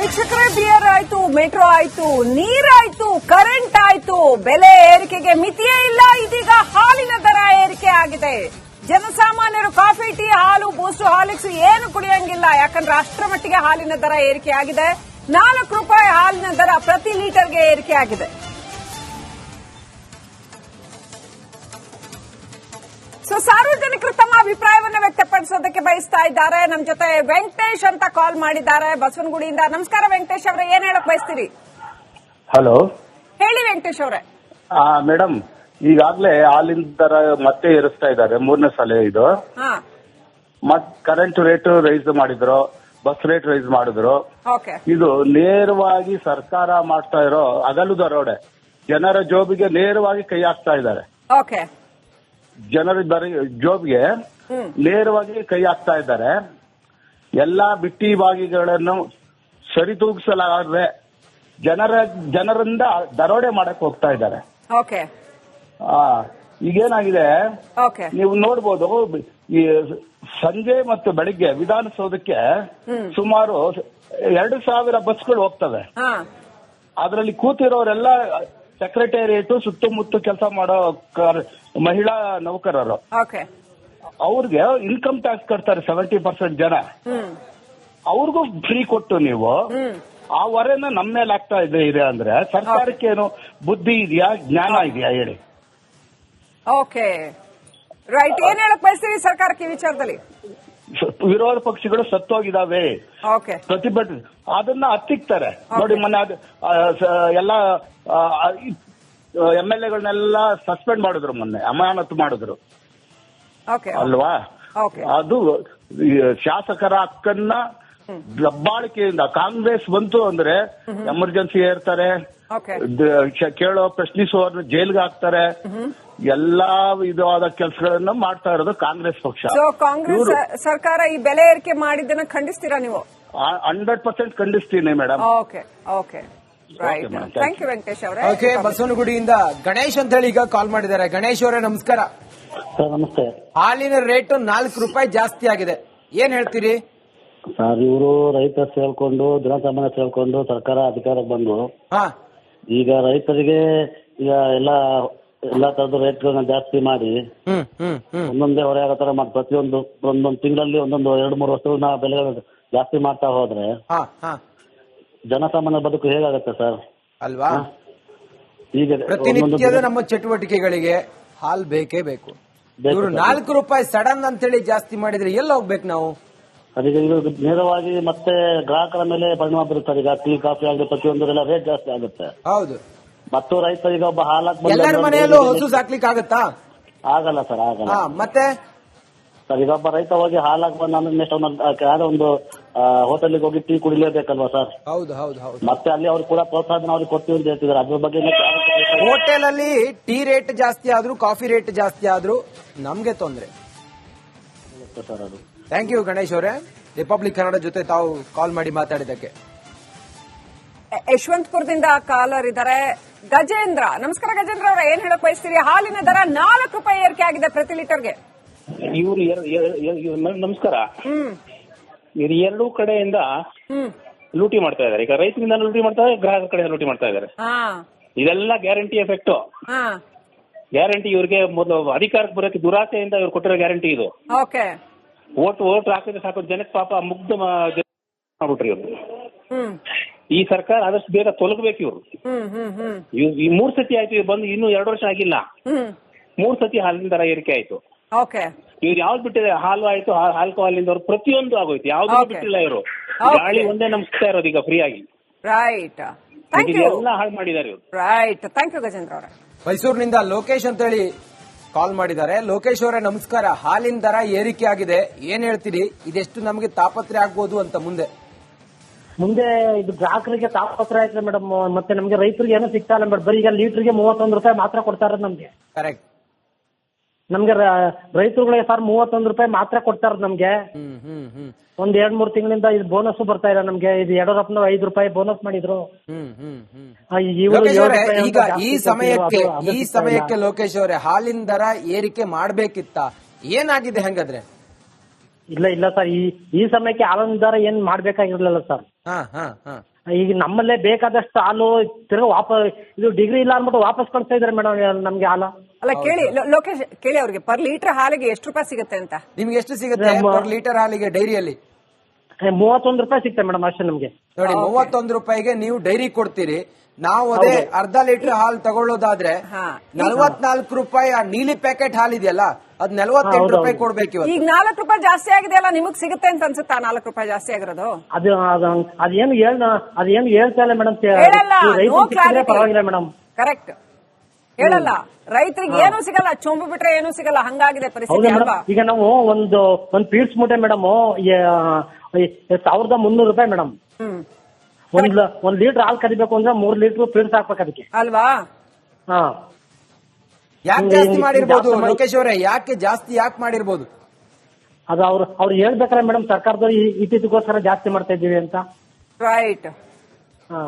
ವೀಕ್ಷಕರೇ, ಬಿಯರ್ ಆಯ್ತು, ಮೆಟ್ರೋ ಆಯ್ತು, ನೀರಾಯ್ತು, ಕರೆಂಟ್ ಆಯ್ತು, ಬೆಲೆ ಏರಿಕೆಗೆ ಮಿತಿಯೇ ಇಲ್ಲ. ಇದೀಗ ಹಾಲಿನ ದರ ಏರಿಕೆ ಆಗಿದೆ. ಜನಸಾಮಾನ್ಯರು ಕಾಫಿ, ಟೀ, ಹಾಲು, ಬೂಸ್ಟ್, ಹಾರ್ಲಿಕ್ಸ್ ಏನು ಕುಡಿಯಂಗಿಲ್ಲ. ಯಾಕಂದ್ರೆ ಅಷ್ಟರ ಮಟ್ಟಿಗೆ ಹಾಲಿನ ದರ ಏರಿಕೆ ಆಗಿದೆ. 4 ರೂಪಾಯಿ ಹಾಲಿನ ದರ ಪ್ರತಿ ಲೀಟರ್ಗೆ ಏರಿಕೆ ಆಗಿದೆ. ಸಾರ್ವಜನಿಕರು ತಮ್ಮ ಅಭಿಪ್ರಾಯವನ್ನು ವ್ಯಕ್ತಪಡಿಸೋದಕ್ಕೆ ಬಯಸ್ತಾ ಇದ್ದಾರೆ. ನಮ್ಮ ಜೊತೆ ವೆಂಕಟೇಶ್ ಅಂತ ಕಾಲ್ ಮಾಡಿದ್ದಾರೆ ಬಸವನಗುಡಿಯಿಂದ. ನಮಸ್ಕಾರ ವೆಂಕಟೇಶ್ ಅವರೇ, ಏನ್ ಹೇಳಕ್ ಬಯಸ್ತೀರಿ? ಹಲೋ, ಹೇಳಿ ವೆಂಕಟೇಶ್ ಅವರೇ. ಮೇಡಮ್, ಈಗಾಗಲೇ ಹಾಲಿನ ದರ ಮತ್ತೆ ಏರಿಸ್ತಾ ಇದ್ದಾರೆ. 3ನೇ ಸಲ ಇದು. ಕರೆಂಟ್ ರೇಟ್ ರೈಸ್ ಮಾಡಿದ್ರು, ಬಸ್ ರೇಟ್ ರೈಸ್ ಮಾಡಿದ್ರು. ಇದು ನೇರವಾಗಿ ಸರ್ಕಾರ ಮಾಡ್ತಾ ಇರೋ ಹಗಲು ದರೋಡೆ. ಜನರ ಜೋಬಿಗೆ ನೇರವಾಗಿ ಕೈ ಹಾಕ್ತಾ ಇದ್ದಾರೆ. ಜನರ ಜೋಬ್ಗೆ ನೇರವಾಗಿ ಕೈ ಹಾಕ್ತಾ ಇದ್ದಾರೆ. ಎಲ್ಲಾ ಬಿಟ್ಟಿ ಬಾಗಿಗಳನ್ನು ಸರಿತೂಗಿಸಲಾಗದೆ ಜನರಿಂದ ದರೋಡೆ ಮಾಡಕ್ ಹೋಗ್ತಾ ಇದ್ದಾರೆ. ಈಗೇನಾಗಿದೆ ನೀವು ನೋಡ್ಬೋದು, ಈ ಸಂಜೆ ಮತ್ತು ಬೆಳಿಗ್ಗೆ ವಿಧಾನಸೌಧಕ್ಕೆ ಸುಮಾರು 2,000 ಬಸ್ಗಳು ಹೋಗ್ತವೆ. ಅದರಲ್ಲಿ ಕೂತಿರೋರೆಲ್ಲ ಸೆಕ್ರೆಟೇರಿಯೇಟ್ ಸುತ್ತಮುತ್ತ ಕೆಲಸ ಮಾಡೋ ಮಹಿಳಾ ನೌಕರರು. ಅವ್ರಿಗೆ ಇನ್ಕಮ್ ಟ್ಯಾಕ್ಸ್ ಕಟ್ತಾರೆ 70% ಜನ. ಅವ್ರಿಗೂ ಫ್ರೀ ಕೊಟ್ಟು ನೀವು ಆ ಹೊರೆನ ನಮ್ಮ ಮೇಲೆ ಆಗ್ತಾ ಇದೆ ಅಂದ್ರೆ ಸರ್ಕಾರಕ್ಕೇನು ಬುದ್ಧಿ ಇದೆಯಾ, ಜ್ಞಾನ ಇದೆಯಾ ಹೇಳಿ? ರೈಟ್, ಏನ್ ಹೇಳಕ್ ಬಯಸ್ತೀವಿ ಸರ್ಕಾರಕ್ಕೆ ಈ ವಿಚಾರದಲ್ಲಿ? ವಿರೋಧ ಪಕ್ಷಗಳು ಸತ್ತೋಗಿದಾವೆ, ಪ್ರತಿಭಟನೆ ಅದನ್ನ ಹತ್ತಿಕ್ತಾರೆ ನೋಡಿ. ಮೊನ್ನೆ ಎಲ್ಲ MLAಗಳನ್ನೆಲ್ಲ ಸಸ್ಪೆಂಡ್ ಮಾಡಿದ್ರು, ಮೊನ್ನೆ ಅಮಾನತು ಮಾಡಿದ್ರು ಅಲ್ವಾ? ಅದು ಶಾಸಕರ ಹಕ್ಕನ್ನ ದಬ್ಬಾಳಿಕೆಯಿಂದ ಕಾಂಗ್ರೆಸ್ ಬಂತು ಅಂದ್ರೆ ಎಮರ್ಜೆನ್ಸಿ ಏರ್ತಾರೆ, ಕೇಳೋ ಪ್ರಶ್ನಿಸುವವ್ರನ್ನ ಜೈಲ್ಗೆ ಹಾಕ್ತಾರೆ. ಎಲ್ಲಾ ವಿಧವಾದ ಕೆಲಸಗಳನ್ನ ಮಾಡ್ತಾ ಇರೋದು ಕಾಂಗ್ರೆಸ್ ಪಕ್ಷ. ಕಾಂಗ್ರೆಸ್ ಸರ್ಕಾರ ಈ ಬೆಲೆ ಏರಿಕೆ ಮಾಡಿದ್ದನ್ನ ಖಂಡಿಸ್ತೀರಾ ನೀವು? 100% ಖಂಡಿಸ್ತೀನಿ ಮೇಡಮ್. ಥ್ಯಾಂಕ್ ಯು ವೆಂಕಟೇಶ್ ಅವರೇ. ಬಸವನಗುಡಿಯಿಂದ ಗಣೇಶ್ ಅಂತ ಹೇಳಿ ಈಗ ಕಾಲ್ ಮಾಡಿದ್ದಾರೆ. ಗಣೇಶ್ ಅವರೇ ನಮಸ್ಕಾರ. ನಮಸ್ತೆ. ಹಾಲಿನ ರೇಟ್ 4 ರೂಪಾಯಿ ಜಾಸ್ತಿ ಆಗಿದೆ, ಏನ್ ಹೇಳ್ತೀರಿ? ಸರ್, ಇವರು ರೈತ ಸೇರ್ಕೊಂಡು ಜನಸಾಮಾನ್ಯ ಸೇರ್ಕೊಂಡು ಸರ್ಕಾರ ಅಧಿಕಾರಕ್ಕೆ ಬಂದು ಈಗ ರೈತರಿಗೆ ಈಗ ಎಲ್ಲಾ ತರದ ರೇಟ್ಗಳನ್ನ ಜಾಸ್ತಿ ಮಾಡಿ ಒಂದೊಂದೇ ಹೊರೆ ಆಗೋ ತರ ಮಾಡಿ ಒಂದೊಂದು ತಿಂಗಳಲ್ಲಿ ಒಂದೊಂದು 2-3 ವರ್ಷಗಳನ್ನ ಬೆಲೆಗಳು ಜಾಸ್ತಿ ಮಾಡ್ತಾ ಹೋದ್ರೆ ಜನಸಾಮಾನ್ಯ ಬದುಕು ಹೇಗಾಗತ್ತೆ ಸರ್? ಅಲ್ವಾ? ಈಗ ಪ್ರತಿನಿತ್ಯದ ನಮ್ಮ ಚಟುವಟಿಕೆಗಳಿಗೆ ಹಾಲ್ ಬೇಕೇ ಬೇಕು. ಇವರು 4 ರೂಪಾಯಿ ಸಡನ್ ಅಂತೇಳಿ ಜಾಸ್ತಿ ಮಾಡಿದ್ರೆ ಎಲ್ಲಿ ಹೋಗ್ಬೇಕು ನಾವು? ಅದೀಗ ನೇರವಾಗಿ ಮತ್ತೆ ಗ್ರಾಹಕರ ಮೇಲೆ ಪರಿಣಾಮ ಬೀರುತ್ತದೆ. ಈಗ ಟೀ, ಕಾಫಿ ಆಗಲಿ ಪ್ರತಿಯೊಂದರೆಲ್ಲ ರೇಟ್ ಜಾಸ್ತಿ ಆಗುತ್ತೆ. ಹೌದು. ಮತ್ತು ರೈತರಿಗೆ ಒಬ್ಬ ಹಾಲಾಕ್ ಎಲ್ಲರ ಮನೆಯಲ್ಲೂ ಹಸು ಸಾಕ್ಲಿಕ್ಕೆ ಆಗತ್ತಾ? ಆಗಲ್ಲ ಸರ್, ಆಗಲ್ಲ. ಮತ್ತೆ ಸರ್, ಈಗ ಒಬ್ಬ ರೈತ ಹೋಗಿ ಹಾಲಾಕ್ ಬಂದ ಯಾವ್ದೋ ಒಂದು ಹೋಟೆಲ್ಗೆ ಹೋಗಿ ಟೀ ಕುಡಿಲೇಬೇಕಲ್ವಾ ಸರ್? ಹೌದು ಹೌದು ಹೌದು. ಮತ್ತೆ ಅಲ್ಲಿ ಅವ್ರಿಗೆ ಕೂಡ ಪ್ರೋತ್ಸಾಹನ ಅವ್ರಿಗೆ ಕೊಡ್ತೀವಿ ಅಂತ ಹೇಳ್ತಿದ್ದಾರೆ. ಅದ್ರ ಬಗ್ಗೆ ಹೋಟೆಲ್ ಅಲ್ಲಿ ಟೀ ರೇಟ್ ಜಾಸ್ತಿ ಆದ್ರೂ, ಕಾಫಿ ರೇಟ್ ಜಾಸ್ತಿ ಆದ್ರೂ ನಮ್ಗೆ ತೊಂದ್ರೆ ಸರ್. ಅದು ಥ್ಯಾಂಕ್ ಯು ಗಣೇಶ್ ಅವರೇ, ರಿಪಬ್ಲಿಕ್ ಕನ್ನಡ ಜೊತೆ ತಾವು ಕಾಲ್ ಮಾಡಿ ಮಾತಾಡಿದ್ದಕ್ಕೆ. ಯಶವಂತಪುರದಿಂದ ಕಾಲರ್ ಇದ್ದಾರೆ ಗಜೇಂದ್ರ. ನಮಸ್ಕಾರ ಗಜೇಂದ್ರ ಅವರ, ಏನ್ ಹೇಳಕ್ ಬಯಸ್ತೀರಿ? ಹಾಲಿನ ದರ 4 ರೂಪಾಯಿ ಏರಿಕೆ ಆಗಿದೆ ಪ್ರತಿ ಲೀಟರ್ಗೆ. ನಮಸ್ಕಾರ. ಇವ್ರು 2 ಕಡೆಯಿಂದ ಲೂಟಿ ಮಾಡ್ತಾ ಇದ್ದಾರೆ. ಈಗ ರೈತರಿಂದ ಲೂಟಿ ಮಾಡ್ತಾರೆ, ಗ್ರಾಹಕರ ಕಡೆಯಿಂದ ಲೂಟಿ ಮಾಡ್ತಾ ಇದ್ದಾರೆ. ಇದೆಲ್ಲ ಗ್ಯಾರಂಟಿ ಎಫೆಕ್ಟ್. ಗ್ಯಾರಂಟಿ ಇವ್ರಿಗೆ ಮೊದಲು ಅಧಿಕಾರಕ್ಕೆ ಬರೋಕೆ ದುರಾಸೆಯಿಂದ ಇವ್ರು ಕೊಟ್ಟಿರೋ ಗ್ಯಾರಂಟಿ ಇದು. ಓಟ್ ಹಾಕಿದ್ರೆ ಸಾಕು ಜನಕ್ಕೆ ಪಾಪ ಮುಗ್ಧ ಮಾಡ್ಬಿಟ್ರಿ ಇವ್ರು. ಈ ಸರ್ಕಾರ ಆದಷ್ಟು ಬೇಗ ತೊಲಗಬೇಕು ಇವ್ರು. ಈ 3 ಸತಿ ಆಯ್ತು ಇವ್ರು ಬಂದು, ಇನ್ನೂ 2 ವರ್ಷ ಆಗಿಲ್ಲ. 3 ಸತಿ ಹಾಲಿನ ದರ ಏರಿಕೆ ಆಯ್ತು. ಇವ್ರು ಯಾವ್ದು ಬಿಟ್ಟಿದೆ? ಹಾಲು ಆಯ್ತು, ಆಲ್ಕೋಹಾಲಿಂದ ಅವ್ರು ಪ್ರತಿಯೊಂದು ಆಗೋಯ್ತು, ಯಾವ್ದು ಬಿಟ್ಟಿಲ್ಲ ಇವರು. ಗಾಳಿ ಒಂದೇ ನಮ್ಸ್ತಾ ಇರೋದು ಈಗ ಫ್ರೀ ಆಗಿ. ಎಲ್ಲ ಹಾಳು ಮಾಡಿದ್ದಾರೆ ಇವರು. ಥ್ಯಾಂಕ್ ಯು ಗಜೇಂದ್ರ ಅವರೇ. ಮೈಸೂರಿನಿಂದ ಲೋಕೇಶ್ ಅಂತ ಹೇಳಿ ಕಾಲ್ ಮಾಡಿದ್ದಾರೆ. ಲೋಕೇಶ್ ಅವರೇ ನಮಸ್ಕಾರ. ಹಾಲಿನ ದರ ಏರಿಕೆ ಆಗಿದೆ, ಏನ್ ಹೇಳ್ತೀರಿ? ಇದೆಷ್ಟು ನಮಗೆ ತಾಪತ್ರೆ ಆಗ್ಬೋದು ಅಂತ ಮುಂದೆ ಇದು ಗ್ರಾಹಕರಿಗೆ ತಾಪತ್ರ ಆಯ್ತದೆ ಮೇಡಮ್. ಮತ್ತೆ ನಮ್ಗೆ ರೈತರಿಗೆ ಏನೂ ಸಿಗ್ತಾ ಇಲ್ಲ ಮೇಡಮ್. ಬರೀ ಈಗ ಲೀಟರ್ಗೆ 31 ರೂಪಾಯಿ ಮಾತ್ರ ಕೊಡ್ತಾ ಇರೋದು ನಮ್ಗೆ. ಕರೆಕ್ಟ್. ನಮ್ಗೆ ರೈತರುಗಳಿಗೆ ಸರ್ 31 ರೂಪಾಯಿ ಮಾತ್ರ ಕೊಡ್ತಾ ಇರೋದು ನಮ್ಗೆ. ಒಂದ್ 2-3 ತಿಂಗಳಿಂದ ಇದು ಬೋನಸ್ ಬರ್ತಾ ಇಲ್ಲ ನಮ್ಗೆ. ಇದು ಯಡಿಯೂರಪ್ಪನ 5 ರೂಪಾಯಿ ಬೋನಸ್ ಮಾಡಿದ್ರು. ಈಗ ಈ ಸಮಯಕ್ಕೆ ಲೋಕೇಶ್ ಅವರೇ ಹಾಲಿನ ದರ ಏರಿಕೆ ಮಾಡ್ಬೇಕಿತ್ತ? ಏನಾಗಿದೆ ಹಂಗಾದ್ರೆ? ಇಲ್ಲ ಸರ್, ಈ ಸಮಯಕ್ಕೆ ಹಾಲಿನ ದರ ಏನ್ ಮಾಡ್ಬೇಕಾಗಿರ್ಲಿಲ್ಲ ಸರ್. ಈಗ ನಮ್ಮಲ್ಲೇ ಬೇಕಾದಷ್ಟು ಹಾಲು ತಿರ್ಗಾ ಇದು ಡಿಗ್ರಿ ಇಲ್ಲ ಅಂದ್ಬಿಟ್ಟು ವಾಪಸ್ ಕಳಿಸ್ತಾ ಇದಾರೆ ಮೇಡಮ್ ನಮ್ಗೆ ಹಾಲು. ಅಲ್ಲ ಕೇಳಿ ಲೋಕೇಶ್, ಕೇಳಿ ಅವ್ರಿಗೆ ಪರ್ ಲೀಟರ್ ಹಾಲಿಗೆ ಎಷ್ಟು ರೂಪಾಯಿ ಸಿಗುತ್ತೆ ಅಂತ. ನಿಮ್ಗೆ ಎಷ್ಟು ಸಿಗುತ್ತೆ ಪರ್ ಲೀಟರ್ ಹಾಲಿಗೆ ಡೈರಿಯಲ್ಲಿ? 31 ರೂಪಾಯಿ ಸಿಗ್ತದೆ ಮೇಡಮ್ ಅಷ್ಟೇ ನಮ್ಗೆ. ನೋಡಿ 31 ರೂಪಾಯಿಗೆ ನೀವು ಡೈರಿ ಕೊಡ್ತೀರಿ. ನಾವು ಅದೇ ಅರ್ಧ ಲೀಟರ್ ಹಾಲು ತಗೊಳ್ಳೋದಾದ್ರೆ 44 ರೂಪಾಯಿ ಆ ನೀಲಿ ಪ್ಯಾಕೆಟ್ ಹಾಲು ಇದೆಯಲ್ಲ ಅದ್ 48 ರೂಪಾಯಿ ಕೊಡ್ಬೇಕು. ಈಗ 4 ರೂಪಾಯಿ ಜಾಸ್ತಿ ಆಗಿದೆ ಅಲ್ಲ, ನಿಮಗ್ ಸಿಗುತ್ತೆ ಅಂತ ಅನ್ಸುತ್ತಾ 4 ರೂಪಾಯಿ ಜಾಸ್ತಿ ಆಗಿರೋದು? ಅದೇನು ಹೇಳ್ತಾ ಇಲ್ಲ ಮೇಡಮ್. ಪರವಾಗಿಲ್ಲ ಮೇಡಮ್. ಕರೆಕ್ಟ್ ಹೇಳಲ್ಲ, ರೈತರಿಗೆ ಏನೂ ಸಿಗಲ್ಲ, ಚೊಂಬು ಬಿಟ್ರೆ ಏನೂ ಸಿಗಲ್ಲ, ಹಂಗಾಗಿದೆ ಪರಿಸ್ಥಿತಿ ಅಲ್ವಾ? ಈಗ ನಾವು ಒಂದು ಪೀಡ್ಸ್ ಮೂಟೆ ಮೇಡಮ್ 1300 ರೂಪಾಯಿ ಮೇಡಮ್. ಒಂದ್ ಲೀಟರ್ ಹಾಲು ಕರಿಬೇಕು ಅಂದ್ರೆ 3 ಲೀಟರ್ ಪೀಡ್ಸ್ ಹಾಕ್ಬೇಕು ಅದಕ್ಕೆ ಅಲ್ವಾ? ಹಾ, ಯಾಕೆ ಜಾಸ್ತಿ ಮಾಡಿರ್ಬೋದು ಲೋಕೇಶ್ ಅವರೇ? ಯಾಕೆ ಮಾಡಿರ್ಬೋದು? ಅದು ಅವ್ರು ಹೇಳ್ಬೇಕಲ್ಲ ಮೇಡಮ್, ಸರ್ಕಾರದವ್ರು ಇತ್ತೀಚೆಗೋಸ್ಕರ ಜಾಸ್ತಿ ಮಾಡ್ತಾ ಇದ್ದೀವಿ ಅಂತ. ರೈಟ್.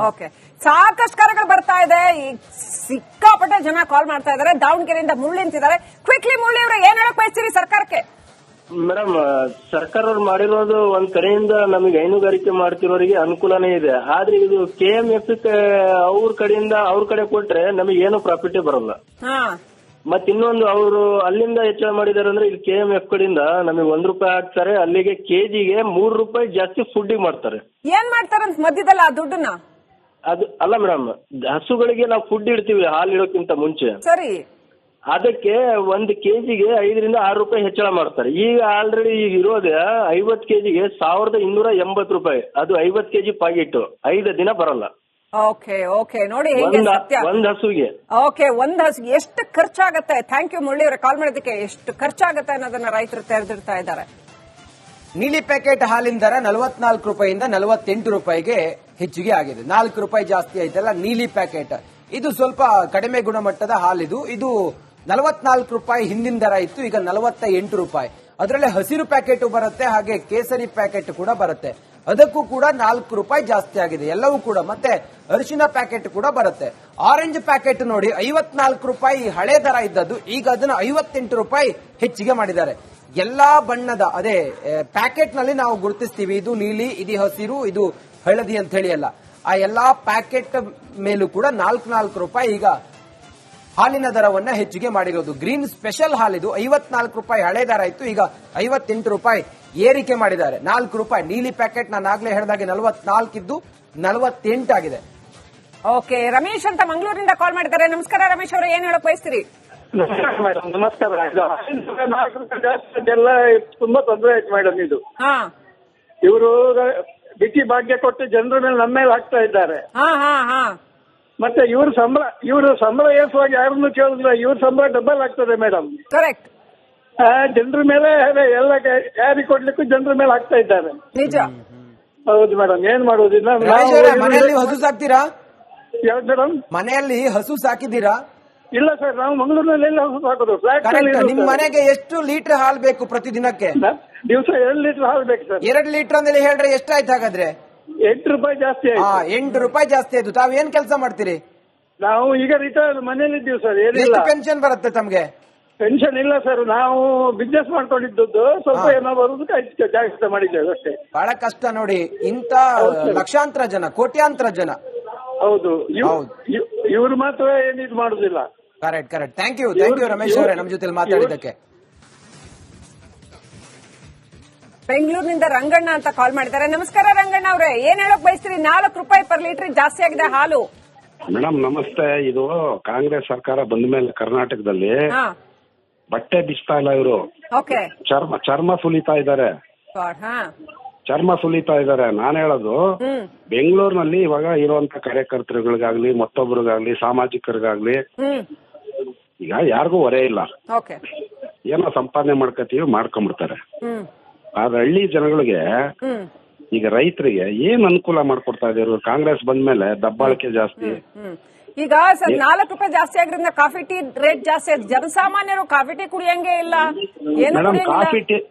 ಓಕೆ, ಸಾಕಷ್ಟು ಕರೆಗಳು ಬರ್ತಾ ಇದೆ, ಸಿಕ್ಕಾಪಟ್ಟೆ ಜನ ಕಾಲ್ ಮಾಡ್ತಾ ಇದಾರೆ. ದಾವಣಗೆರೆಯಿಂದ ಮುರಳಿ ಅಂತಿದ್ದಾರೆ. ಕ್ವಿಕ್ಲಿ ಮುರಳಿ ಅವರೇ, ಏನ್ ಹೇಳಕ್ ಬಯಸ್ತೀರಿ ಸರ್ಕಾರಕ್ಕೆ? ಮೇಡಮ್, ಸರ್ಕಾರವ್ರು ಮಾಡಿರೋದು ಒಂದ್ ಕಡೆಯಿಂದ ನಮಗೆ ಹೈನುಗಾರಿಕೆ ಮಾಡ್ತಿರೋರಿಗೆ ಅನುಕೂಲನೇ ಇದೆ. ಆದ್ರೆ ಇದು KMF ಅವ್ರ ಕಡೆಯಿಂದ ಅವ್ರ ಕಡೆ ಕೊಟ್ರೆ ನಮಗೆ ಏನು ಪ್ರಾಫಿಟ್ ಬರಲ್ಲ. ಮತ್ ಇನ್ನೊಂದು ಅವರು ಅಲ್ಲಿಂದ ಹೆಚ್ಚಳ ಮಾಡಿದಾರೆ ಅಂದ್ರೆ ಇಲ್ಲಿ KMF ಕಡೆಯಿಂದ ನಮಗೆ 1 ರೂಪಾಯಿ ಹಾಕ್ತಾರೆ, ಅಲ್ಲಿಗೆ ಕೆಜಿಗೆ 3 ರೂಪಾಯಿ ಜಾಸ್ತಿ ಫುಡ್ ಮಾಡ್ತಾರೆ. ಏನ್ ಮಾಡ್ತಾರಂತ ಮಧ್ಯದಲ್ಲ ಆ ದುಡ್ಡನ್ನ? ಅದು ಅಲ್ಲ ಮೇಡಮ್, ಹಸುಗಳಿಗೆ ನಾವು ಫುಡ್ ಇಡ್ತೀವಿ ಹಾಲು ಇಡೋಕ್ಕಿಂತ ಮುಂಚೆ. ಸರಿ, ಅದಕ್ಕೆ 1 ಕೆಜಿಗೆ 5 ರಿಂದ 6 ರೂಪಾಯಿ ಹೆಚ್ಚಳ ಮಾಡ್ತಾರೆ. ಈಗ ಆಲ್ರೆಡಿ ಈಗ ಇರೋದೇ 50 ಕೆಜಿಗೆ 1280 ರೂಪಾಯಿ. ಅದು 50 ಕೆಜಿ ಪಾಕೆಟ್ 5 ದಿನ ಬರಲ್ಲ. ಓಕೆ ನೋಡಿ ಹೇಗೆ ಸತ್ಯ. ಒಂದ್ ಹಸುಗೆ ಒಂದ್ ಹಸುಗೆ ಎಷ್ಟು ಖರ್ಚಾಗತ್ತೆ? ಥ್ಯಾಂಕ್ ಯು ಮುರಳಿ ಅವರೇ ಕಾಲ್ ಮಾಡೋದಕ್ಕೆ. ಎಷ್ಟು ಖರ್ಚಾಗತ್ತೆ ಅನ್ನೋದನ್ನ ರೈತರು ತೆರೆದಿಡ್ತಾ ಇದ್ದಾರೆ. ನೀಲಿ ಪ್ಯಾಕೆಟ್ ಹಾಲಿನ ದರ 44 ರೂಪಾಯಿಯಿಂದ 48 ರೂಪಾಯಿಗೆ ಹೆಚ್ಚಿಗೆ ಆಗಿದೆ. 4 ರೂಪಾಯಿ ಜಾಸ್ತಿ ಆಯ್ತಲ್ಲ ನೀಲಿ ಪ್ಯಾಕೆಟ್. ಇದು ಸ್ವಲ್ಪ ಕಡಿಮೆ ಗುಣಮಟ್ಟದ ಹಾಲಿದು. ಇದು 44 ರೂಪಾಯಿ ಹಿಂದಿನ ದರ ಇತ್ತು, ಈಗ 48 ರೂಪಾಯಿ. ಅದರಲ್ಲಿ ಹಸಿರು ಪ್ಯಾಕೆಟ್ ಬರುತ್ತೆ, ಹಾಗೆ ಕೇಸರಿ ಪ್ಯಾಕೆಟ್ ಕೂಡ ಬರುತ್ತೆ. ಅದಕ್ಕೂ ಕೂಡ 4 ರೂಪಾಯಿ ಜಾಸ್ತಿ ಆಗಿದೆ ಎಲ್ಲವೂ ಕೂಡ. ಮತ್ತೆ ಅರಿಶಿನ ಪ್ಯಾಕೆಟ್ ಕೂಡ ಬರುತ್ತೆ. ಆರೆಂಜ್ ಪ್ಯಾಕೆಟ್ ನೋಡಿ 54 ರೂಪಾಯಿ ಹಳೆ ದರ ಇದ್ದದ್ದು, ಈಗ ಅದನ್ನ 58 ರೂಪಾಯಿ ಹೆಚ್ಚಿಗೆ ಮಾಡಿದ್ದಾರೆ. ಎಲ್ಲಾ ಬಣ್ಣದ ಅದೇ ಪ್ಯಾಕೆಟ್ ನಲ್ಲಿ ನಾವು ಗುರುತಿಸ್ತೀವಿ, ಇದು ನೀಲಿ, ಇದು ಹಸಿರು, ಇದು ಹಳದಿ ಅಂತ ಹೇಳಿ ಅಲ್ಲ. ಆ ಎಲ್ಲಾ ಪ್ಯಾಕೆಟ್ ಮೇಲೂ ಕೂಡ 4 ರೂಪಾಯಿ ಈಗ ಹಾಲಿನ ದರವನ್ನ ಹೆಚ್ಚಿಗೆ ಮಾಡಿರೋದು. ಗ್ರೀನ್ ಸ್ಪೆಷಲ್ ಹಾಲಿದು 54 ರೂಪಾಯಿ ಹಳೆ ದರ ಇತ್ತು, ಈಗ 58 ರೂಪಾಯಿ ಏರಿಕೆ ಮಾಡಿದ್ದಾರೆ. 4 ರೂಪಾಯಿ ನೀಲಿ ಪ್ಯಾಕೆಟ್ ನಾನು ಆಗ್ಲೇ ಹೇಳಿದಾಗೆ 44 ಇದ್ದು 48 ಆಗಿದೆ. ಓಕೆ, ರಮೇಶ್ ಅಂತ ಮಂಗಳೂರಿನಿಂದ ಕಾಲ್ ಮಾಡಿದ್ದಾರೆ. ನಮಸ್ಕಾರ ರಮೇಶ್ ಅವರು, ಏನ್ ಹೇಳಕ್ ಬಯಸ್ತೀರಿ? ನಮಸ್ಕಾರ. ಎಲ್ಲ ತುಂಬಾ ತೊಂದರೆ ಆಯ್ತು ಮೇಡಮ್. ಇದು ಇವರು ಬಿಟಿ ಭಾಗ್ಯ ಕೊಟ್ಟು ಜನರ ಮೇಲೆ ನಮ್ಮ ಮೇಲೆ ಹಾಕ್ತಾ ಇದ್ದಾರೆ. ಮತ್ತೆ ಇವರು ಸಂಬಳ ಏಸುವಾಗ ಯಾರನ್ನು ಕೇಳಿದ್ರೆ ಇವ್ರ ಸಂಬಳ ಡಬಲ್ ಆಗ್ತದೆ ಮೇಡಮ್. ಕರೆಕ್ಟ್. ಜನರ ಮೇಲೆ ಎಲ್ಲ ಯಾರಿಗೆ ಕೊಡ್ಲಿಕ್ಕೂ ಜನರ ಮೇಲೆ ಹಾಕ್ತಾ ಇದ್ದಾರೆ. ನಿಜ. ಹೌದು ಮೇಡಮ್, ಏನ್ ಮಾಡೋದಿಲ್ಲ. ಮನೆಯಲ್ಲಿ ಹಸು ಸಾಕ್ತೀರಾ? ಯಾವ್ದು ಮೇಡಮ್? ಮನೆಯಲ್ಲಿ ಹಸು ಸಾಕಿದ್ದೀರಾ? ಇಲ್ಲ ಸರ್, ನಾವು ಮಂಗಳೂರಿನಲ್ಲಿ ಎಲ್ಲ ಹಸು ಸಾಕೋದು. ನಿಮ್ ಮನೆಗೆ ಎಷ್ಟು ಲೀಟರ್ ಹಾಲು ಬೇಕು ಪ್ರತಿದಿನಕ್ಕೆ? ದಿವಸ 2 ಲೀಟರ್ ಹಾಲು ಬೇಕು ಸರ್. 2 ಲೀಟರ್ ಅಂದ್ರೆ ಹೇಳ್ರೆ ಎಷ್ಟಾಯ್ತು ಹಾಗಾದ್ರೆ? 8 ರೂಪಾಯಿ ಜಾಸ್ತಿ ಆಯ್ತು. 8 ರೂಪಾಯಿ ಜಾಸ್ತಿ ಆಯ್ತು. ತಾವ್ ಏನ್ ಕೆಲಸ ಮಾಡ್ತೀರಿ? ನಾವು ಈಗ ರಿಟೈರ್ ಮನೇಲಿ ಇದ್ದೀವಿ ಸರ್. ಏನಿಲ್ಲ. ಪೆನ್ಷನ್ ಬರುತ್ತೆ ತಮ್ಗೆ? ಪೆನ್ಷನ್ ಇಲ್ಲ ಸರ್, ನಾವು ಬಿಸ್ನೆಸ್ ಮಾಡ್ಕೊಂಡಿದ್ದದ್ದು, ಸ್ವಲ್ಪ ಏನೋ ಬರೋದಕ್ಕೆ ಜಾಗ್ರತೆ ಮಾಡಿದ್ದೇವೆ ಅಷ್ಟೇ. ಬಹಳ ಕಷ್ಟ ನೋಡಿ, ಇಂತ ಲಕ್ಷಾಂತರ ಜನ, ಕೋಟ್ಯಾಂತರ ಜನ. ಹೌದು, ಇವ್ರು ಮಾತ್ರ ಏನಿದು ಮಾಡುದಿಲ್ಲ. ಕರೆಕ್ಟ್. ಥ್ಯಾಂಕ್ ಯು ರಮೇಶ್ ಅವರೇ ನಮ್ಮ ಜೊತೆ ಮಾತಾಡಿದ್ದಕ್ಕೆ. ಬೆಂಗಳೂರಿನಿಂದ ರಂಗಣ್ಣ ಅಂತ ಕಾಲ್ ಮಾಡಿದ್ದಾರೆ. ನಮಸ್ಕಾರ ರಂಗಣ್ಣ ಅವರೇ, ಏನ್ ಹೇಳಕ್ ಬಯಸ್ತೀರಿ? 4 ರೂಪಾಯಿ ಪರ್ ಲೀಟರ್ ಜಾಸ್ತಿ ಆಗಿದೆ ಹಾಲು. ಮೇಡಮ್ ನಮಸ್ತೆ. ಇದು ಕಾಂಗ್ರೆಸ್ ಸರ್ಕಾರ ಬಂದ ಮೇಲೆ ಕರ್ನಾಟಕದಲ್ಲಿ ಬಟ್ಟೆ ಬಿಚ್ತಾ ಇಲ್ಲ ಇವರು, ಚರ್ಮ ಸುಲಿತಾ ಇದ್ದಾರೆ. ನಾನು ಹೇಳೋದು, ಬೆಂಗಳೂರಿನಲ್ಲಿ ಇವಾಗ ಇರುವಂತ ಕಾರ್ಯಕರ್ತರುಗಳಿಗಾಗ್ಲಿ ಮತ್ತೊಬ್ಬರಿಗಾಗ್ಲಿ ಸಾಮಾಜಿಕರಿಗಾಗ್ಲಿ ಈಗ ಯಾರಿಗೂ ಹೊರೆ ಇಲ್ಲ. ಏನೋ ಸಂಪಾದನೆ ಮಾಡ್ಕೊತೀವಿ, ಮಾಡ್ಕೊಂಡ್ಬಿಡ್ತಾರೆ. ಆದ್ರೆ ಹಳ್ಳಿ ಜನಗಳಿಗೆ, ಈಗ ರೈತರಿಗೆ ಏನ್ ಅನುಕೂಲ ಮಾಡ್ಕೊಡ್ತಾ ಇದ್ರು ಕಾಂಗ್ರೆಸ್ ಬಂದ್ಮೇಲೆ? ದಬ್ಬಾಳಿಕೆ ಜಾಸ್ತಿ. ಈಗ ಸರ್ 4 ರೂಪಾಯಿ ಜಾಸ್ತಿ ಆಗಿರೋದ್ರಿಂದ ಕಾಫಿ ಟೀ ರೇಟ್ ಜಾಸ್ತಿ ಆಯ್ತು. ಜನಸಾಮಾನ್ಯರು ಕಾಫಿ ಟೀ ಕುಡಿಯಂಗೆ ಇಲ್ಲ. ಮೇಡಮ್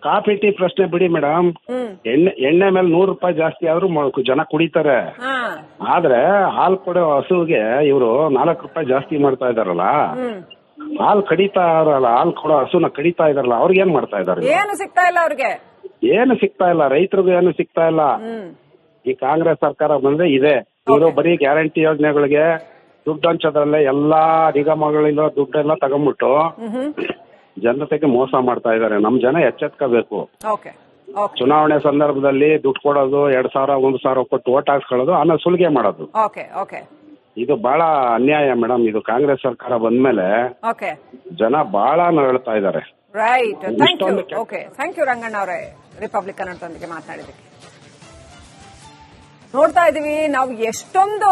ಕಾಫಿ ಟೀ ಪ್ರಶ್ನೆ ಬಿಡಿ ಮೇಡಮ್, ಎಣ್ಣೆ ಮೇಲೆ 100 ರೂಪಾಯಿ ಜಾಸ್ತಿ ಆದ್ರೂ ಜನ ಕುಡಿತಾರೆ. ಆದ್ರೆ ಹಾಲು ಕೊಡೋ ಹಸುಗೆ ಇವರು 4 ರೂಪಾಯಿ ಜಾಸ್ತಿ ಮಾಡ್ತಾ ಇದಾರಲ್ಲ, ಹಾಲು ಕಡಿತಾ ಇದಾರಲ್ಲ, ಹಾಲು ಕೊಡೋ ಹಸುನ ಕಡಿತಾ ಇದಾರಲ್ಲ, ಅವ್ರಿಗೆ ಏನ್ ಮಾಡ್ತಾ ಇದಾರೆ? ಏನು ಸಿಗ್ತಾ ಇಲ್ಲ ಅವ್ರಿಗೆ, ಏನು ಸಿಗ್ತಾ ಇಲ್ಲ, ರೈತರಿಗೂ ಏನು ಸಿಗ್ತಾ ಇಲ್ಲ. ಈ ಕಾಂಗ್ರೆಸ್ ಸರ್ಕಾರ ಬಂದ್ರೆ ಇದೆ ಇವರು ಬರೀ ಗ್ಯಾರಂಟಿ ಯೋಜನೆಗಳಿಗೆ ದುಡ್ಡು ಹಂಚೋದ್ರಲ್ಲೇ ಎಲ್ಲಾ ನಿಗಮಗಳಿಂದ ದುಡ್ಡೆಲ್ಲ ತಗೊಂಡ್ಬಿಟ್ಟು ಜನತೆಗೆ ಮೋಸ ಮಾಡ್ತಾ ಇದ್ದಾರೆ. ನಮ್ ಜನ ಎಚ್ಚೆತ್ಕೋಬೇಕು. ಚುನಾವಣೆ ಸಂದರ್ಭದಲ್ಲಿ ದುಡ್ಡು ಕೊಡೋದು 2,000 1,000 ಕೊಟ್ಟು ಓಟ್ ಹಾಕ್ಸ್ಕೊಳ್ಳೋದು, ಆಮೇಲೆ ಸುಲಿಗೆ ಮಾಡೋದು, ಇದು ಬಹಳ ಅನ್ಯಾಯ ಮೇಡಮ್. ಇದು ಕಾಂಗ್ರೆಸ್ ಸರ್ಕಾರ ಬಂದ್ಮೇಲೆ ಜನ ಬಹಳ ನರಳ್ತಾ ಇದ್ದಾರೆ. ರೈಟ್, ಥ್ಯಾಂಕ್ ಯು ರಂಗಣ್ಣ ಅವರೇ, ರಿಪಬ್ಲಿಕನ್ ಅಂತೊಂದಿಗೆ ಮಾತನಾಡಿದಕ್ಕೆ. ನೋಡ್ತಾ ಇದೀವಿ ನಾವು ಎಷ್ಟೊಂದು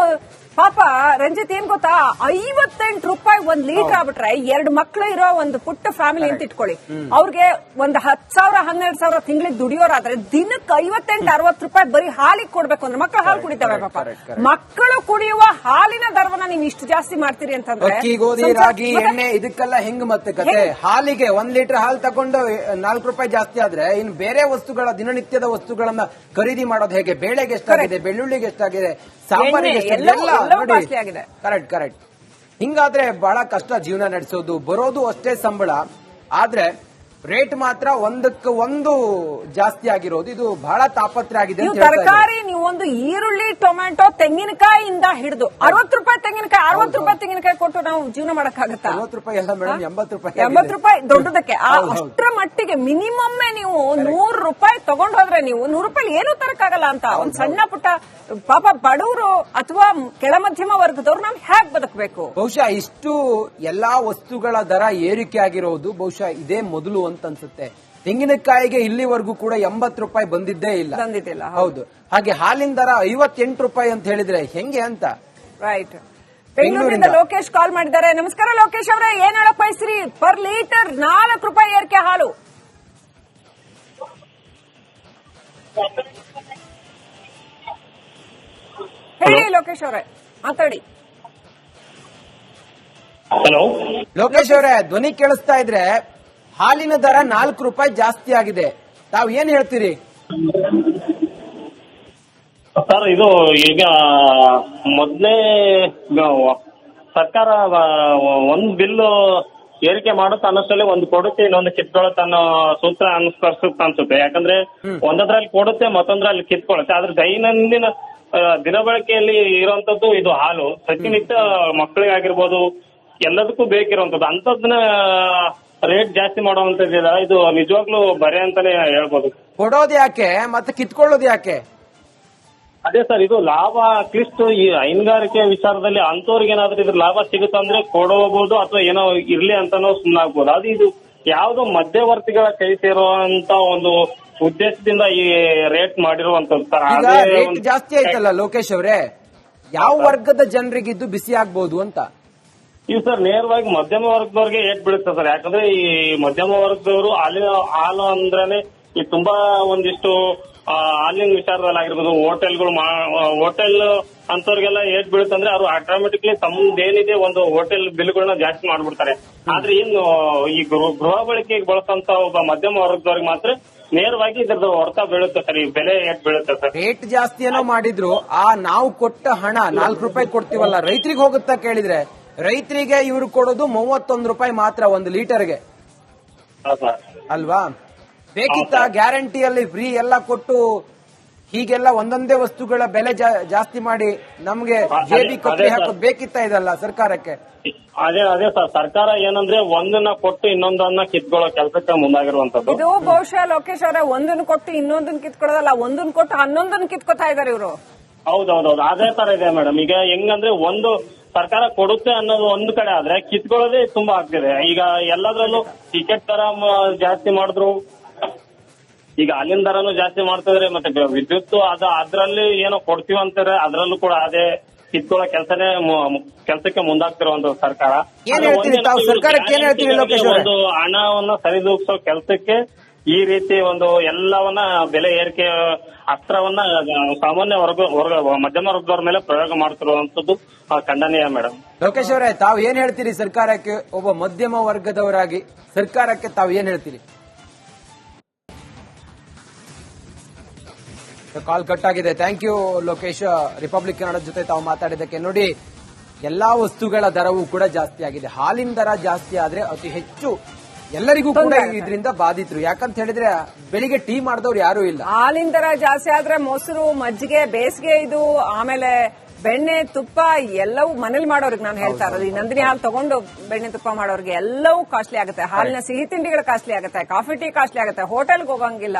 ಪಾಪ. ರಂಜಿತ್ ಏನ್ ಗೊತ್ತಾ, 58 ರೂಪಾಯಿ 1 ಲೀಟರ್ ಆಗ್ಬಿಟ್ರೆ 2 ಮಕ್ಳು ಇರೋ ಒಂದು ಪುಟ್ಟ ಫ್ಯಾಮಿಲಿ ಅಂತ ಇಟ್ಕೊಳ್ಳಿ, ಅವ್ರಿಗೆ ಒಂದು 10,000 12,000 ತಿಂಗಳಿಗೆ ದುಡಿಯೋರಾದ್ರೆ ದಿನಕ್ಕೆ 58-60 ರೂಪಾಯಿ ಬರೀ ಹಾಲಿಗೆ ಕೊಡ್ಬೇಕು ಅಂದ್ರೆ ಮಕ್ಕಳು ಹಾಲು ಕುಡಿತಾವೆ ಪಾಪ. ಮಕ್ಕಳು ಕುಡಿಯುವ ಹಾಲಿನ ದರವನ್ನ ನೀವು ಇಷ್ಟು ಜಾಸ್ತಿ ಮಾಡ್ತೀರಿ ಅಂತಂದ್ರೆ ಅಕ್ಕಿ, ಗೋಧಿ, ರಾಗಿ, ಎಣ್ಣೆ ಇದಕ್ಕೆಲ್ಲ ಹೆಂಗ್ ಮತ್ತೆ ಕತೆ? ಹಾಲಿಗೆ 1 ಲೀಟರ್ ಹಾಲು ತಗೊಂಡು 4 ರೂಪಾಯಿ ಜಾಸ್ತಿ ಆದ್ರೆ ಇನ್ನು ಬೇರೆ ವಸ್ತುಗಳ ದಿನನಿತ್ಯದ ವಸ್ತುಗಳನ್ನ ಖರೀದಿ ಮಾಡೋದು ಹೇಗೆ? ಬೇಳೆಗೆ ಎಷ್ಟಾಗಿದೆ, ಬೆಳ್ಳುಳ್ಳಿಗೆ ಎಷ್ಟಾಗಿದೆ, ಸಾಂಬಾರಿಗೆ ಎಷ್ಟಾಗಿದೆ? ಕರೆಕ್ಟ್. ಹಿಂಗಾದ್ರೆ ಬಹಳ ಕಷ್ಟ ಜೀವನ ನಡೆಸೋದು. ಬರೋದು ಅಷ್ಟೇ ಸಂಬಳ, ಆದ್ರೆ ರೇಟ್ ಮಾತ್ರ ಒಂದಕ್ಕೆ ಒಂದು ಜಾಸ್ತಿ ಆಗಿರೋದು, ಇದು ಬಹಳ ತಾಪತ್ರೆ ಆಗಿದೆ. ತರಕಾರಿ ನೀವು ಒಂದು ಈರುಳ್ಳಿ, ಟೊಮ್ಯಾಟೊ, ತೆಂಗಿನಕಾಯಿಯಿಂದ ಹಿಡಿದು 60 ರೂಪಾಯಿ ತೆಂಗಿನಕಾಯಿ, 60 ರೂಪಾಯಿ ತೆಂಗಿನಕಾಯಿ ಕೊಟ್ಟು ನಾವು ಜೀವನ ಮಾಡಕ್ಕಾಗತ್ತಾ? 60 ರೂಪಾಯಿ ಎಲ್ಲ ಮೇಡಮ್, 80 ರೂಪಾಯಿ ದೊಡ್ಡದಕ್ಕೆ. ಅಷ್ಟರ ಮಟ್ಟಿಗೆ ಮಿನಿಮಮ್ ನೀವು 100 ರೂಪಾಯಿ ತಗೊಂಡ್ ಹೋದ್ರೆ ನೀವು 100 ರೂಪಾಯಿ ಏನು ತರಕಾಗಲ್ಲ ಅಂತ ಒಂದ್ ಸಣ್ಣ ಪುಟ್ಟ ಪಾಪ ಬಡವರು ಅಥವಾ ಕೆಳ ಮಧ್ಯಮ ವರ್ಗದವ್ರು ನಾವು ಹೇಗ್ ಬದುಕಬೇಕು? ಬಹುಶಃ ಇಷ್ಟು ಎಲ್ಲಾ ವಸ್ತುಗಳ ದರ ಏರಿಕೆ ಆಗಿರೋದು ಬಹುಶಃ ಇದೇ ಮೊದಲು ಅಂತ ಅನ್ಸುತ್ತೆ. ತೆಂಗಿನಕಾಯಿಗೆ ಇಲ್ಲಿವರೆಗೂ ಕೂಡ 80 ರೂಪಾಯಿ ಬಂದಿದ್ದೇ ಇಲ್ಲ. ಹೌದು. ಹಾಗೆ ಹಾಲಿನ ದರ 58 ರೂಪಾಯಿ ಅಂತ ಹೇಳಿದ್ರೆ ಹೆಂಗೆ ಅಂತ. ರೈಟ್. ಬೆಂಗಳೂರಿನಿಂದ ಲೋಕೇಶ್ ಕಾಲ್ ಮಾಡಿದ್ದಾರೆ. ನಮಸ್ಕಾರ ಲೋಕೇಶ್ ಅವರೇ, ಏನ್ ಹೇಳಕ್ ಬಯಸ್ತೀರಿ? ಪರ್ ಲೀಟರ್ 4 ರೂಪಾಯಿ ಏರಿಕೆ ಹಾಲು. ಹೇಳಿ ಲೋಕೇಶ್ ಅವರೇ, ಮಾತಾಡಿ. ಹಲೋ ಲೋಕೇಶ್ ಅವರೇ, ಧ್ವನಿ ಕೇಳಿಸ್ತಾ ಇದ್ರೆ ಹಾಲಿನ ದರ 4 ರೂಪಾಯಿ ಜಾಸ್ತಿ ಆಗಿದೆ, ತಾವ್ ಏನ್ ಹೇಳ್ತೀರಿ? ಸರ್, ಇದು ಈಗ ಮೊದಲೇ ಸರ್ಕಾರ ಒಂದು ಬಿಲ್ಲು ಏರಿಕೆ ಮಾಡುತ್ತೆ ಅನ್ನೋಷ್ಟರಲ್ಲಿ ಒಂದು ಕೊಡುತ್ತೆ, ಇನ್ನೊಂದು ಕಿತ್ಕೊಳ್ಳುತ್ತೆ ಅನ್ನೋ ಸೂತ್ರ ಅನುಸರಿಸುತ್ತೆ ಅನ್ಸುತ್ತೆ. ಯಾಕಂದ್ರೆ ಒಂದದ್ರಲ್ಲಿ ಕೊಡುತ್ತೆ, ಮತ್ತೊಂದ್ರಲ್ಲಿ ಕಿತ್ಕೊಳ್ಳುತ್ತೆ. ಆದ್ರೆ ದೈನಂದಿನ ದಿನಬಳಕೆಯಲ್ಲಿ ಇರುವಂತದ್ದು ಇದು ಹಾಲು. ಪ್ರತಿನಿತ್ಯ ಮಕ್ಕಳಿಗಾಗಿರ್ಬೋದು ಎಲ್ಲದಕ್ಕೂ ಬೇಕಿರುವಂತದ್ದು. ಅಂತದನ್ನ ರೇಟ್ ಜಾಸ್ತಿ ಮಾಡುವಂತದ್ದಿಲ್ಲ, ಇದು ನಿಜವಾಗ್ಲೂ ಬರೆ ಅಂತಾನೆ ಹೇಳ್ಬೋದು. ಕೊಡೋದು ಯಾಕೆ ಮತ್ತೆ ಕಿತ್ಕೊಳ್ಳೋದು ಯಾಕೆ? ಅದೇ ಸರ್, ಇದು ಲಾಭ ಅಟ್ಲೀಸ್ಟ್ ಈ ಹೈನುಗಾರಿಕೆ ವಿಚಾರದಲ್ಲಿ ಅಂತವ್ರಿಗೆ ಏನಾದ್ರೂ ಇದ್ರ ಲಾಭ ಸಿಗುತ್ತಂದ್ರೆ ಕೊಡಬಹುದು, ಅಥವಾ ಏನೋ ಇರ್ಲಿ ಅಂತಾನೋ ಸುಮ್ಮನಾಗ್ಬೋದು. ಅದು ಇದು ಯಾವ್ದೋ ಮಧ್ಯವರ್ತಿಗಳ ಕೈ ಸೇರುವಂತ ಒಂದು ಉದ್ದೇಶದಿಂದ ಈ ರೇಟ್ ಮಾಡಿರುವಂತದ್ದು ಸರ್. ರೇಟ್ ಜಾಸ್ತಿ ಆಯ್ತಲ್ಲ ಲೋಕೇಶ್ ಅವರೇ, ಯಾವ ವರ್ಗದ ಜನರಿಗೆ ಇದು ಬಿಸಿ ಆಗ್ಬಹುದು ಅಂತ? ಇದು ಸರ್ ನೇರವಾಗಿ ಮಧ್ಯಮ ವರ್ಗದವ್ರಿಗೆ ಏಟ್ ಬೀಳುತ್ತೆ ಸರ್. ಯಾಕಂದ್ರೆ ಈ ಮಧ್ಯಮ ವರ್ಗದವರು ಹಾಲು ಅಂದ್ರೇನೆ ಈ ತುಂಬಾ ಒಂದಿಷ್ಟು ಹಾಲಿನ ವಿಚಾರದಲ್ಲಿ ಆಗಿರ್ಬೋದು, ಹೋಟೆಲ್ ಅಂತವ್ರಿಗೆಲ್ಲ ಏಟ್ ಬೀಳುತ್ತಂದ್ರೆ ಅವ್ರು ಆಟೋಮೆಟಿಕ್ಲಿ ತಮ್ಮದೇನಿದೆ ಒಂದು ಹೋಟೆಲ್ ಬಿಲ್ಗಳನ್ನ ಜಾಸ್ತಿ ಮಾಡ್ಬಿಡ್ತಾರೆ. ಆದ್ರೆ ಇನ್ನು ಈ ಗೃಹ ಬಳಕೆಗೆ ಬಳಸಂತ ಒಬ್ಬ ಮಧ್ಯಮ ವರ್ಗದವ್ರಿಗೆ ಮಾತ್ರ ನೇರವಾಗಿ ಇದ್ರದ್ದು ಹೊರತ ಬೀಳುತ್ತೆ ಸರ್, ಈ ಬೆಲೆ ಏಟ್ ಬೀಳುತ್ತೆ ಸರ್. ರೇಟ್ ಜಾಸ್ತಿ ಏನೋ ಮಾಡಿದ್ರು ನಾವು ಕೊಟ್ಟ ಹಣ 4 ರೂಪಾಯಿ ಕೊಡ್ತೀವಲ್ಲ, ರೈತರಿಗೆ ಹೋಗುತ್ತಾ ಕೇಳಿದ್ರೆ ರೈತರಿಗೆ ಇವರು ಕೊಡೋದು 31 ರೂಪಾಯಿ ಮಾತ್ರ 1 ಲೀಟರ್ಗೆ ಅಲ್ವಾ? ಬೇಕಿತ್ತ ಗ್ಯಾರಂಟಿಯಲ್ಲಿ ಫ್ರೀ ಎಲ್ಲ ಕೊಟ್ಟು ಹೀಗೆಲ್ಲ ಒಂದೊಂದೇ ವಸ್ತುಗಳ ಬೆಲೆ ಜಾಸ್ತಿ ಮಾಡಿ ನಮ್ಗೆ ಜೇಬಿ ಕಪ್ಪಿ ಹಾಕೋದು ಬೇಕಿತ್ತ ಇದಲ್ಲ ಸರ್ಕಾರಕ್ಕೆ? ಅದೇ ಸರ್, ಸರ್ಕಾರ ಏನಂದ್ರೆ ಒಂದನ್ನ ಕೊಟ್ಟು ಇನ್ನೊಂದನ್ನ ಕಿತ್ಕೊಳ್ಳೋ ಕೆಲಸಕ್ಕೆ ಮುಂದಾಗಿರುವಂತದ್ದು. ಇದು ಬಹುಶಃ ಲೋಕೇಶ್ ಅವರೇ, ಒಂದನ್ನು ಕೊಟ್ಟು ಇನ್ನೊಂದನ್ನು ಕಿತ್ಕೊಳ್ಳೋದಲ್ಲ, ಒಂದನ್ನು ಕೊಟ್ಟು 11 ಕಿತ್ಕೊತಾ ಇದಾರೆ ಇವರು. ಹೌದೌದು, ಅದೇ ತರ ಇದೆ ಮೇಡಮ್. ಈಗ ಹೆಂಗಂದ್ರೆ ಒಂದು ಸರ್ಕಾರ ಕೊಡುತ್ತೆ ಅನ್ನೋದು ಒಂದು ಕಡೆ ಆದ್ರೆ ಕಿತ್ಕೊಳ್ಳೋದೇ ತುಂಬಾ ಆಗ್ತಿದೆ. ಈಗ ಎಲ್ಲದರಲ್ಲೂ ಟಿಕೆಟ್ ದರ ಜಾಸ್ತಿ ಮಾಡಿದ್ರು, ಈಗ ಹಾಲಿನ ದರನು ಜಾಸ್ತಿ ಮಾಡ್ತಿದ್ರೆ, ಮತ್ತೆ ವಿದ್ಯುತ್ ಅದ್ರಲ್ಲಿ ಏನೋ ಕೊಡ್ತೀವಿ ಅಂತಾರೆ, ಅದ್ರಲ್ಲೂ ಕೂಡ ಅದೇ ಕಿತ್ಕೊಳ್ಳೋ ಕೆಲಸಕ್ಕೆ ಮುಂದಾಗ್ತಿರುವಂತ ಸರ್ಕಾರ. ಒಂದು ಹಣವನ್ನ ಸರಿದೂಗಿಸೋ ಕೆಲಸಕ್ಕೆ ಈ ರೀತಿ ಒಂದು ಎಲ್ಲವನ್ನ ಬೆಲೆ ಏರಿಕೆ ಅಸ್ತ್ರವನ್ನ ಸಾಮಾನ್ಯ ಮಧ್ಯಮ ವರ್ಗದವ್ರ ಮೇಲೆ ಪ್ರಯೋಗ ಮಾಡ್ತಿರುವಂತದ್ದು ಖಂಡನೀಯ ಮೇಡಮ್. ಲೋಕೇಶ್ ಅವರೇ, ತಾವು ಏನ್ ಹೇಳ್ತೀರಿ ಸರ್ಕಾರಕ್ಕೆ? ಒಬ್ಬ ಮಧ್ಯಮ ವರ್ಗದವರಾಗಿ ಸರ್ಕಾರಕ್ಕೆ ತಾವು ಏನ್ ಹೇಳ್ತೀರಿ? ಕಾಲ್ ಕಟ್ ಆಗಿದೆ. Thank you Lokesh, Republic Kannada ಜೊತೆ ತಾವು ಮಾತಾಡಿದ್ದಕ್ಕೆ. ನೋಡಿ, ಎಲ್ಲಾ ವಸ್ತುಗಳ ದರವೂ ಕೂಡ ಜಾಸ್ತಿ ಆಗಿದೆ. ಹಾಲಿನ ದರ ಜಾಸ್ತಿ ಆದ್ರೆ ಅತಿ ಹೆಚ್ಚು ಎಲ್ಲರಿಗೂ ಕೂಡ ಇದರಿಂದ ಬಾಧಿತರು. ಯಾಕಂತ ಹೇಳಿದ್ರೆ ಬೆಳಿಗ್ಗೆ ಟೀ ಮಾಡಿದವ್ರು ಯಾರು ಇಲ್ಲ. ಹಾಲಿನ ದರ ಜಾಸ್ತಿ ಆದ್ರೆ ಮೊಸರು, ಮಜ್ಜಿಗೆ, ಬೇಸಿಗೆ ಇದು, ಆಮೇಲೆ ಬೆಣ್ಣೆ ತುಪ್ಪ ಎಲ್ಲವೂ ಮನೇಲಿ ಮಾಡೋರಿಗೆ ನಾನು ಹೇಳ್ತಾ ಇರೋದು. ಈ ನಂದಿನಿ ಹಾಲು ತಗೊಂಡು ಬೆಣ್ಣೆ ತುಪ್ಪ ಮಾಡೋರಿಗೆ ಎಲ್ಲವೂ ಕಾಸ್ಟ್ಲಿ ಆಗುತ್ತೆ. ಹಾಲಿನ ಸಿಹಿ ತಿಂಡಿಗಳು ಕಾಸ್ಟ್ಲಿ ಆಗುತ್ತೆ, ಕಾಫಿ ಟೀ ಕಾಸ್ಟ್ಲಿ ಆಗುತ್ತೆ, ಹೋಟೆಲ್ಗೆ ಹೋಗಂಗಿಲ್ಲ.